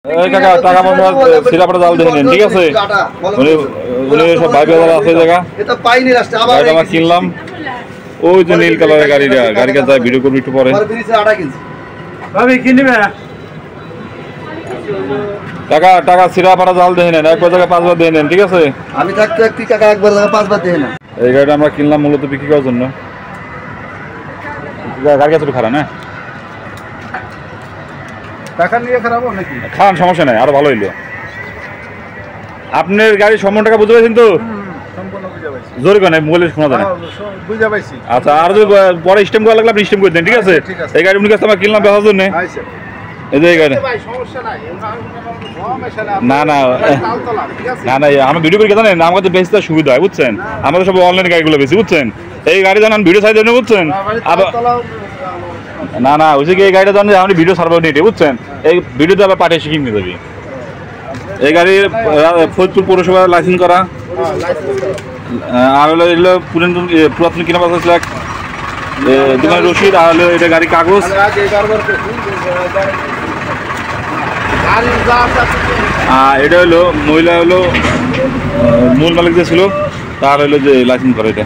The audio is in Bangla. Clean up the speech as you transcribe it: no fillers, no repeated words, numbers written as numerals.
টাকা টাকা পয়সা সিরাপটা জাল দেখে নেন, ঠিক আছে? উনি সব ভাই বেজার আছে জায়গা গাড়িটা আমরা কিনলাম। ওই যে নীল কালারের গাড়িটা, গাড়িটা যায় ভিডিও করবো একটু পরে। টাকা টাকা সিরাপাটা জাল দেখে নেন, একবার জায়গায় 5 বার দেখে নেন, ঠিক আছে? আমি থাকতে একটি টাকা একবার 5 বার দেখে না। এই গাড়িটা আমরা কিনলাম মূলত বিক্রি করার জন্য। গাড়ি এতটুকু খারাপ না, টাকা নিয়ে খারাপ নাকি? খারাপ সমস্যা নাই, আরো ভালো হইলো। আপনার গাড়ির সম্পূর্ণ টাকা বুঝতে পারছেন তো? জোরে কেন মোবাইলে শোনা যায় না। আচ্ছা, আর যদি পরে স্টেম করা লাগলে আপনি স্টেম করে দেন, ঠিক আছে? এই গাড়ি উনি কাছে আমরা কিনলাম বেচার জন্য। এই যে এই গাড়ি না না না না আমরা ভিডিও করে জানেন আমাদের বেচতে সুবিধা হয়, বুঝছেন? আমাদের সব অনলাইন গাড়িগুলো বেশি, বুঝছেন? এই গাড়ি জানান ভিডিও সাইড দেন, বুঝছেন? আবার না না ওই যে এই গাড়িটা জানেন আমি ভিডিও সার্ভার নিয়ে, বুঝছেন? এই ভিডিওতে আবার পাঠিয়ে শিখিয়ে নিয়ে যাবি। এই গাড়ির ফরিদপুর পৌরসভা লাইসেন্স করা, আর হলো এগুলো পুরাতন কিনা পাঁচ লাখ দোকানের রসিদ, আর হলো এটা গাড়ির কাগজ। এটা হলো মহিলা হলো মূল মালিক যে ছিল তার হলো যে লাইসেন্স করে এটা।